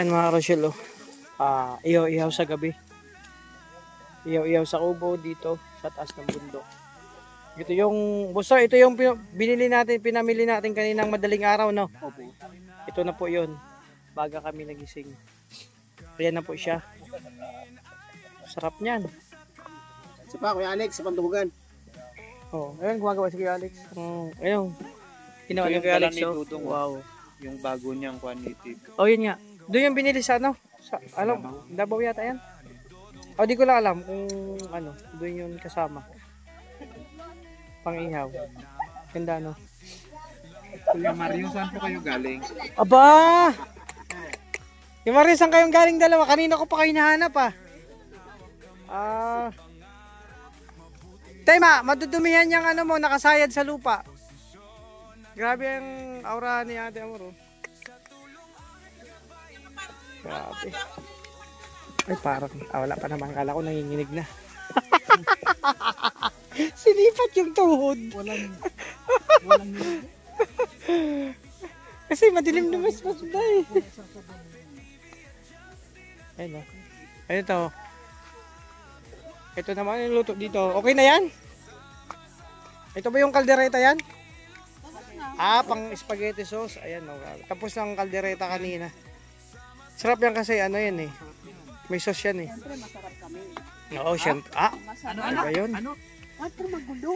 Ayan mga Rochelle, oh. Ihaw-ihaw sa gabi. Ihaw-ihaw sa kubo dito sa taas ng bundok. Ito yung, buso, ito yung pinamili natin kaninang madaling araw, no? Opo. Ito na po yun. Baga kami nagising. Ayan na po siya. Sarap niyan. Isa pa, Kuya Alex, sa pandugan. Oh, ayun, gumagawa si Kuya Alex. Ayun. Ginawa ni Kuya Alex, oh. Wow. Yung bago niyang quantity. Oh, yun nga. Doon yung binili sa ano? Sa, alam, Davao yata yan. O, di ko lang alam kung ano, doon yun kasama. Pang-ihaw. Ganda, no? Kuya Mario, saan po kayo galing? Aba! Yung Mario, saan kayong galing dalawa? Kanina ko pa kayo hinahanap, Tema, madudumihan yung ano mo, nakasayad sa lupa. Grabe ang aura ni Ate Amor, oh. Grabe. Ay, parang, wala pa naman. Kala ko nanginginig na. Sinipat yung tuhod. Walang Kasi madilim na mas day. Ayun, oh. Ayun ito. Ito naman yung luto dito. Okay na yan? Ito ba yung kaldereta yan? Pang spaghetti sauce. Ayan, oh. Tapos ng kaldereta kanina. Sarap yan kasi ano yan eh. May sauce yan eh. Siyempre, masarap kami. Oo, syempre. Ano ba yun? Puro magulo.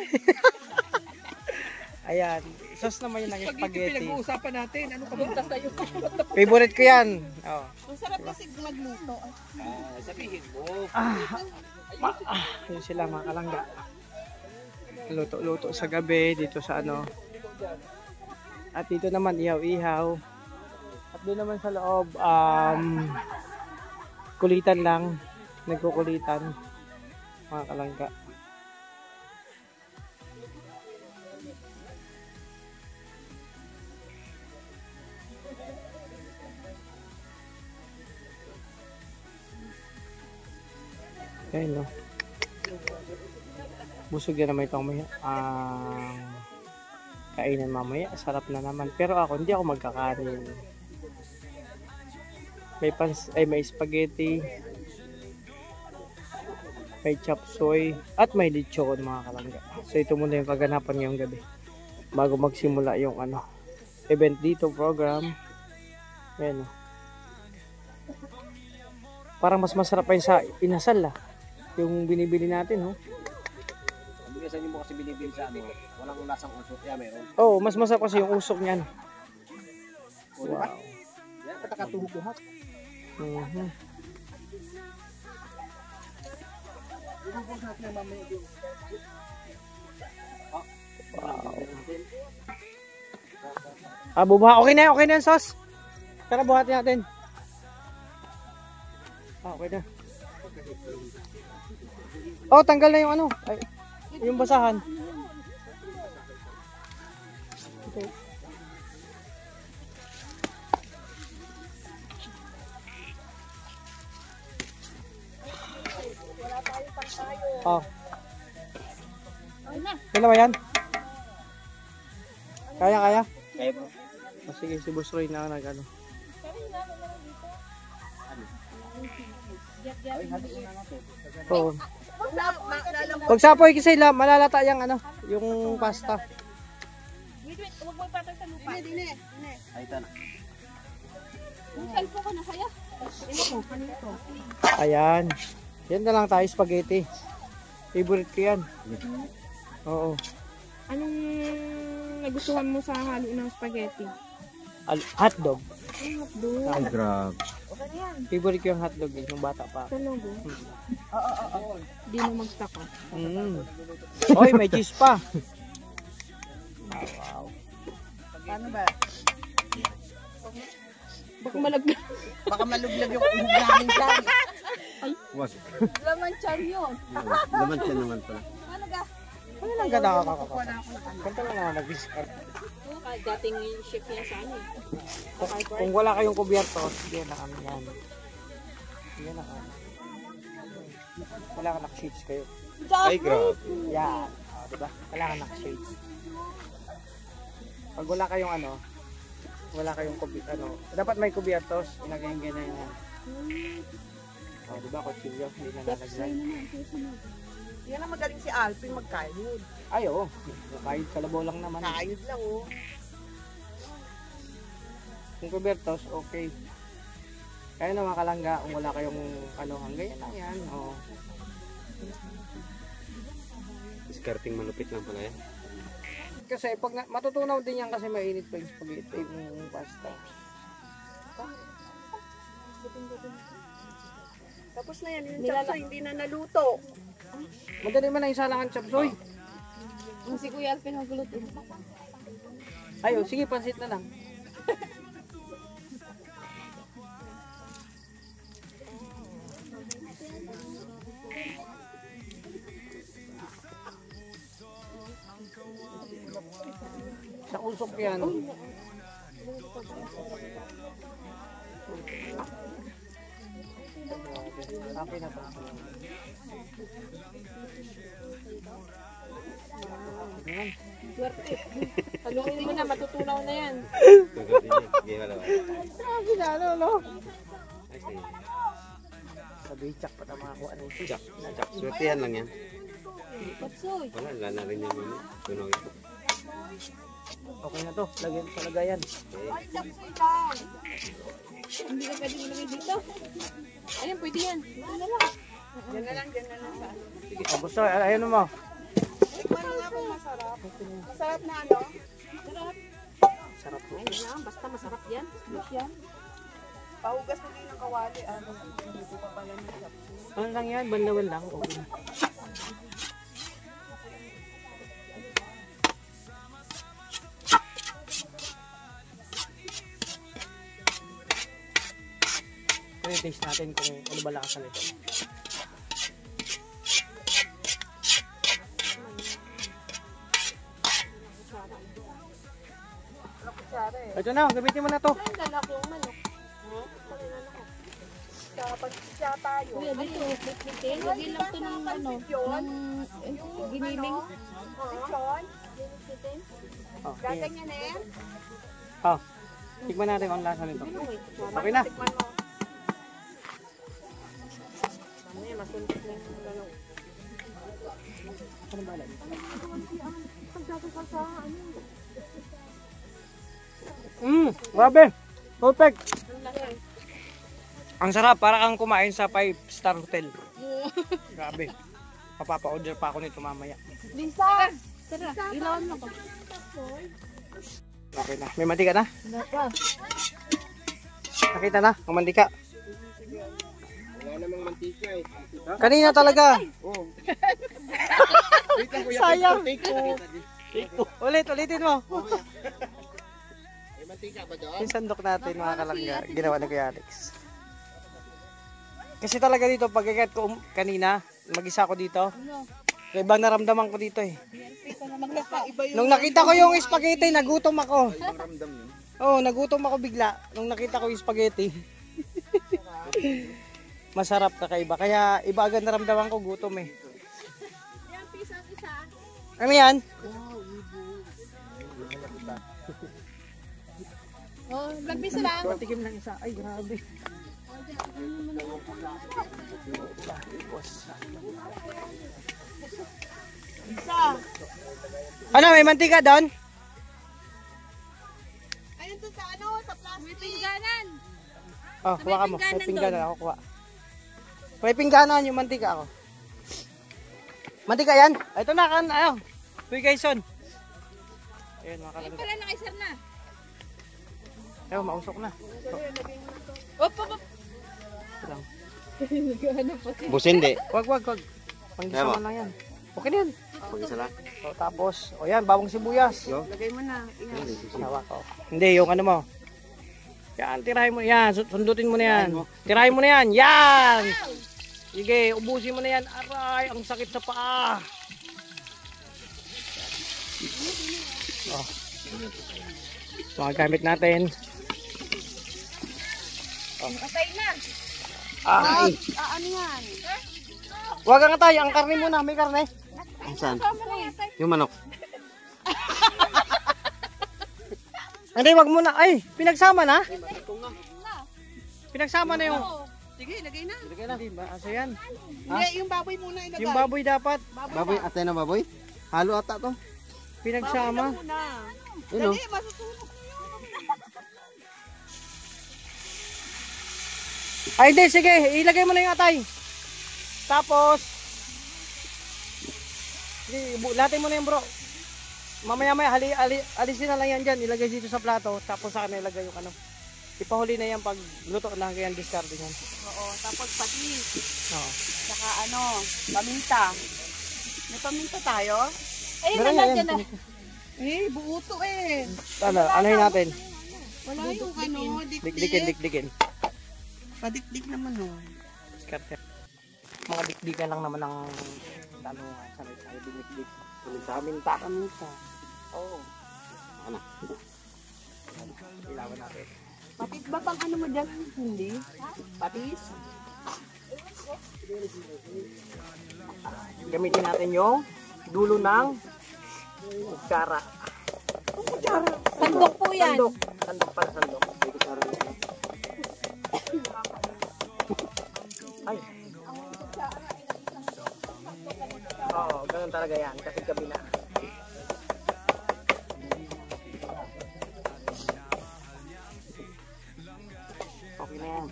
Ayan. Sauce naman yun ng spaghetti. Pinag-uusapan natin. Ano ka ba? Favorite ko yan. Oh. Masarap kasi magluto. Sabihin mo. Yun sila mga kalangga. Luto-luto sa gabi dito sa ano. At dito naman ihaw-ihaw. At doon naman sa loob kulitan lang. Nagkukulitan mga kalangga. Ayan, no. Busog yan naman itong kainan mamaya. Sarap na naman. Pero ako, hindi ako magkakanin. May spaghetti. May chop suey. At may lechon mga kalangga. So ito muna yung kaganapan ngayong gabi. Bago magsimula yung event dito, program. Ayan, no. Parang mas masarap pa yun sa inasal, yung binibili natin, oh. Bigasan niyo mo kasi binibili sa ano, walang lasang usok niya, meron. Oh, mas masarap kasi yung usok niyan. Wow. Yan, katakatuhog lahat. Wow. Bubuha. Okay na yung sauce. Tara, buhatin natin. Okay na. Oh, tanggal na yung yung basahan. Okay. Wala tayong pantayo. Oh. Kaya ba yan? Kaya? Kaya po. Sige, si Boss Roy na nag-ano. Oo. Pagsapoy kasi malalata yung pasta. Wait, huwag mo ipatag sa lupa. Dine. Ay, ito na. Yung cellphone ko na kaya. Ayan. Yan na lang tayo, spaghetti. Favorite ko yan. Oo. Anong nagustuhan mo sa halo ng spaghetti? Hotdog. Hotdog. Ay, grabe. Favorite ko yung hotdog yung bata pa. Talaga? Di mo magtaka. Oy, may cheese pa. Wow. Paano ba? Baka malaglag. Baka maluglag yung uhog namin dyan. Wag. Laman chan yun. Laman siya naman pala. Ano ka? Ano lang ganda ka Kanta lang naman nag-discard. Kahit dating chef niya sa ano eh. Kung wala kayong kubyerto, sige na kami yan. Sige na kami. Wala ka naka-shades kayo. Ay, grabe. Yan. Diba? Wala ka naka-shades. Pag wala kayong wala kayong dapat may kubyertos, ilagay yung ganyan yan. Oh, diba, kutsilyo, hindi na nalagay. Yan ang magaling si Alvin magkayod. Ay, oo. Kahit sa labo lang naman. Kayod lang, oh. Kung kubyertos, okay. Kaya naman kalangga, kung wala kayong hanggang yan lang yan. Oh. Discarding malupit lang pala yan. Kasi pag matutunaw din yan kasi mainit pa yung spaghetti yung pasta. Tapos na yan, yung chapsoy, hindi na naluto. Madali man na isa lang ang chapsoy. Si Kuya Alvin ang guluto. Ayo, sige, pansit na lang. Sa usok yan. Okay na to. Swerte. Haluin mo na, matutunaw na yan. Sabi na, no? Sabi, tsak pa tama ako. Tsak. Swertihan lang yan. Patsoy. Wala na rin yan. Tunaw ito. Okay na to. Lagyan sa lagayan. Ay, chapsoy lang. Hindi ka pwede ilagay dito. Ayun, pwede yan. Ito na lang. Yan na lang sa ano. Oh, gusto, ayun mo. Tikman nga kung masarap. Masarap na ano? Sarap. Sarap po. Ay, na, basta masarap yan. Yes yan. Pahugas na din ng kawali. Ano, hindi ko pa pala ng chapsoy. Ano lang yan? Bandawan lang. Okay na. I-taste natin kung ano ba lasa nito. Ano kutsara eh? Ito na, gamitin mo na to. Saan lalak yung manok? Sa pag-isya tayo. Kuya, dito. Bitin. Lagyan lang ito ng ano. Ng giniling. Lechon? Oh, okay. Gaganyan eh? Oh, tikman natin kung ano lasa nito. Okay na. Tikman mo. Ano yan, masuntok na yung gano'n. Ano ba alam? Grabe. Perfect. Ang sarap, para kang kumain sa 5-star hotel. Grabe. Papapa-order pa ako nito mamaya. Lisa! Tara, ilawan mo ko. Okay na. May mantika na? Wala pa. Nakita na ang mantika. Wala namang mantika eh. Kanina talaga. Oo. Sayang. Ulitin mo. May mantika ba doon? Yung sandok natin mga kalangga, ginawa ni Kuya Alex. Kasi talaga dito, pagkakat ko kanina, mag-isa ako dito. Ibang naramdaman ko dito eh. Nung nakita ko yung spaghetti, nagutom ako. Ibang ramdam yun. Oo, nagutom ako bigla. Nung nakita ko yung spaghetti. Masarap, kakaiba. Kaya iba agad naramdaman ko, gutom eh. Ano yan? Oh, nagpisa lang. Patikim lang isa. Ay, grabe. Ano, may mantika doon? Ayun to sa ano, sa plastic. Pingganan. Oh, kuha ka mo. May pingganan ako, kuha. May pingganan yung mantika ako. Mantika yan? Ito na, ayaw. Uy, Kayson. Ayun, mga kalangga. Pala nakaisar na. Ayaw, mausok na. Op, op, op. Ito lang. Busin di. Wag. Panggisa Ayaw. mo lang yan. Okay na yan. Pag-isa lang. O, tapos, o yan, bawang sibuyas. Yo. Lagay mo na. Hawak ko. Hindi, yung ano mo. Yan, tirahin mo yan. Sundutin mo na yan. Tirahin mo na yan. Yan! Sige, ubusin mo na yan. Aray, ang sakit sa paa. Oh. Mga gamit natin. Patay na. Ay! Ano yan? Huwag nga tayo, ang karne muna. May karne. Saan? Yung manok. Hindi, wag muna. Ay, pinagsama na. Pinagsama na yung... Sige, lagay na. Ilagay na. Hindi ba? Asa yan? Hindi, yung baboy muna ilagay. Yung baboy dapat. Baboy, atay na baboy. Halo ata to. Pinagsama. Baboy na muna. Yun o. Dali, masusunog na yun. Ay, hindi. Sige, ilagay mo na yung atay. Tapos... Sige, latin mo na yung bro. Mamaya-maya, alisin na lang yan dyan. Ilagay dito sa plato. Tapos sa kanila ilagay yung ano. Ipahuli na yan pag luto na kaya discard yan. Oo, tapos patis. Oo. Saka paminta. May paminta tayo? Ayun Meron na, yan. nandiyan na. Eh, buuto eh. Anohin natin. Wala yung Dikdikin. Padikdik naman Discard. Mga dikdikan lang naman ng tanungan. Sanay tayo dinikdik. Paminta. Oo. Ano? Ilawan natin. Patis ba pang ano mo dyan? Hindi. Patis? Gamitin natin yung dulo ng kutsara. Sandok po yan. Sandok pala, sandok. Ay. Oo, ganun talaga yan. Kasi gabi na. Okay na yan.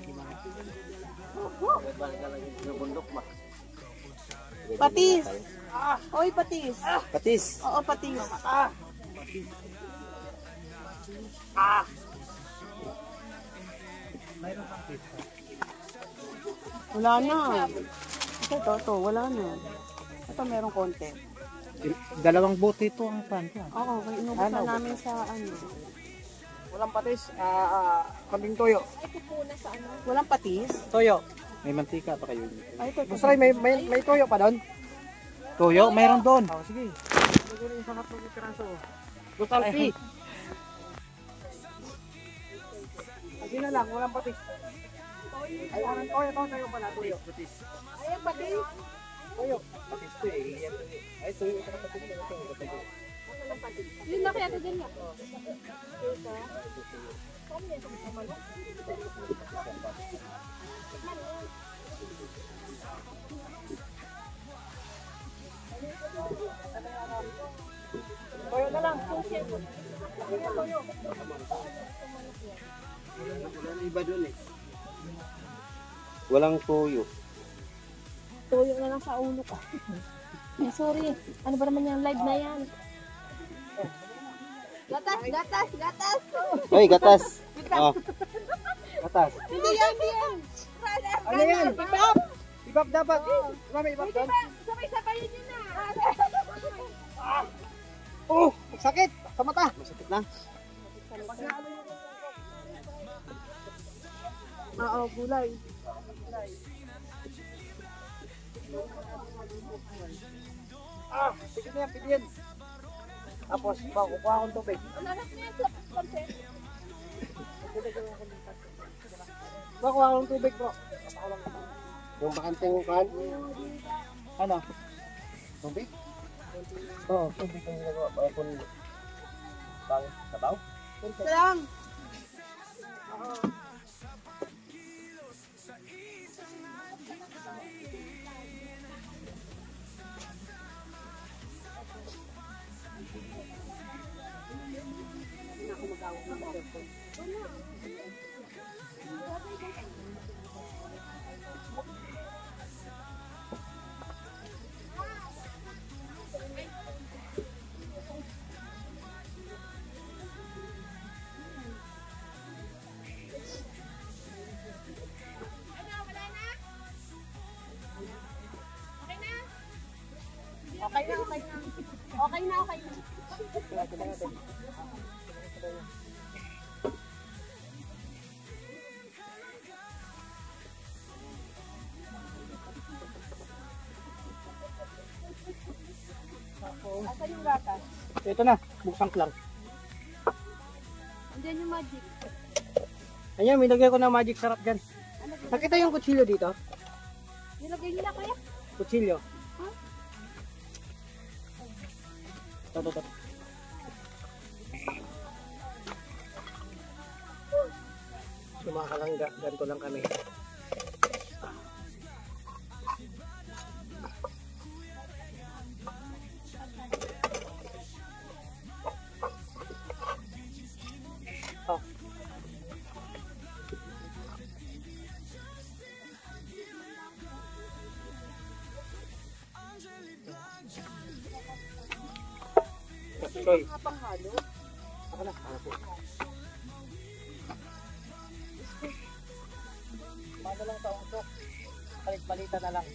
Patis. Oy, patis. Patis. Oo, patis. Wala na. Ito, wala na. Ito, meron konti. Dalawang bote ito ang pan. Oo, kaya inubusan namin sa Walang patis. Kaming toyo. Walang patis? Toyo. May mantika pa kayo. Ay, ito. Gusto may toyo pa doon? Tuyo, mayroon doon. Oo, sige. Siguro yung sarap ng piraso. Gusalpi. Sige na lang, walang patis. Ay, walang toyo pala, toyo. Ay, patis. Toyo. Ay, tuyo. Yun na kaya dyan nga. Toyo na lang. Walang iba doon eh. Walang tuyo. Tuyo na lang sa ulo ko. Eh, sorry. Ano ba naman yung live na yan? Gatas! Ay, gatas. Oh. Gatas. Hindi yan. Ano yan? Ipap! Ipap dapat. Mami, ipap doon. Sabay-sabayin nyo na! Oh, sakit. Sa mata. Masakit na. Oo, gulay. Sige na yan, piliin. Tapos, kukuha akong tubig. Kukuha akong tubig, bro. Yung bakanteng kan. Ano? Tubig? Oo, tubig ang ginagawa. Kung bang sabaw? Ito lang. Okay na. Asan yung gatas? Ito na, buksan ko lang. Andiyan yung magic. Ayan, may lagay ko na magic sarap dyan. Nakita yung kutsilyo dito? Nilagay nila kuya. Kutsilyo. Ito. mga kalangga, ganito lang kami. Oh. Soy. Mga panghalo. Ako na, ako po. Paano lang sa usok? Palit-palitan na lang.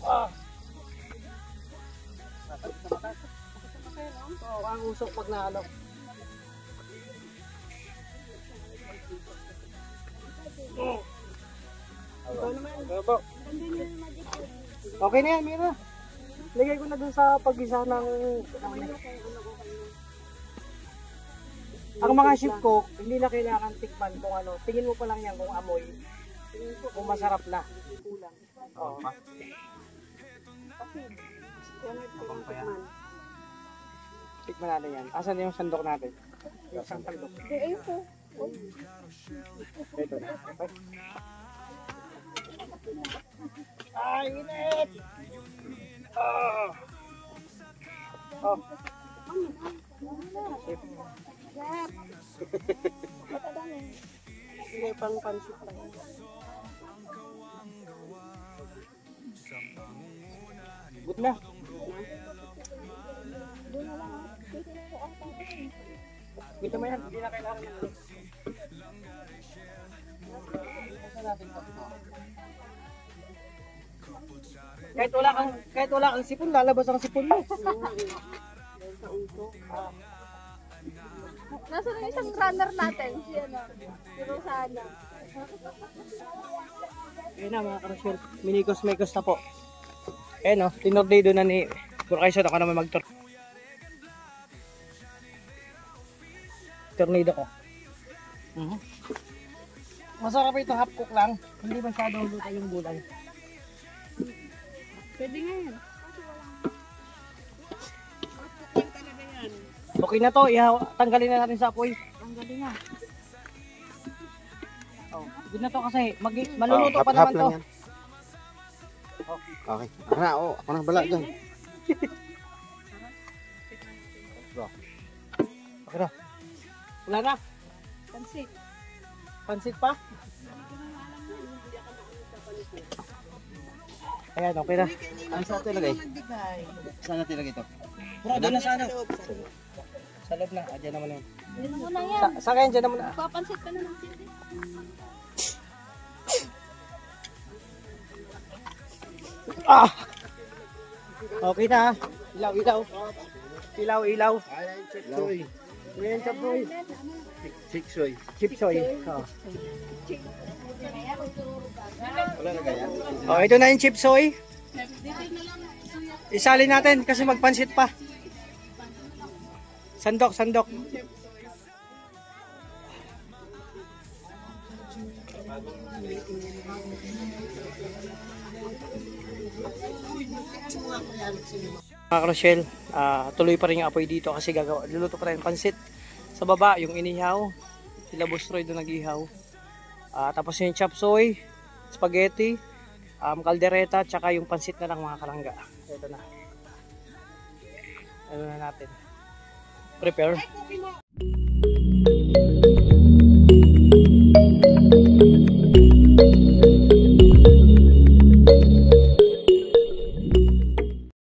Ah! Oo, ang usok pag naano. Okay na yan, Mira. Lagay ko na dun sa pag-isa ng... Ang mga ship cook, hindi na kailangan tikman kung ano. Tingin mo pa lang yan kung amoy. Kung masarap na. Oo. Tikman natin yan. Asan yung sandok natin? Yung sandok. Ayun po. Ito na. Okay. Ay, init! Oh. Oh. Sige, pang pansit pa yan. Good na. Dito mo yan, hindi na kailangan yan. Kahit wala kang sipon, lalabas ang sipon mo. Nasa na isang runner natin, si ano, si Rosana. Ayun na mga karasyon, minikos-mikos na po. Ayun o, tinordido na ni Burkayson, ako naman tornado ko. Masarap ito, half cook lang. Hindi masyadong luto yung gulay. Pwede nga yan. Okay na to, tanggalin na natin sa apoy. Tanggalin na. Oh, good na to kasi maluluto pa naman to. Okay. Ako na, ako na bala dyan. Okay na. Wala na. Pansit. Pansit pa? Ayan, okay na. Ano sa atin lagay? Nagbigay. Saan natin lagay ito? Bro, doon na sa ano? Loob, sa loob. Sa loob na. Diyan naman yun. Dito mo na yan. Sa akin, dyan naman na. Papansit ka na ng sili. Ah! Okay na. Ilaw, ilaw. Ilaw, ilaw. Chipsoy. Ayan, chapsoy. Chipsoy. Chipsoy. Oh. Wala lagay yan. Oh, ito na yung chipsoy. Isali natin kasi magpansit pa. Sandok, sandok. Mga Rochelle, tuloy pa rin yung apoy dito kasi luluto pa rin pansit. Sa baba, yung inihaw. Sila Bustroy doon nag-ihaw. Tapos yung chapsoy, spaghetti, kaldereta, tsaka yung pansit na lang mga kalangga. Ito na. Ano na natin. Prepare.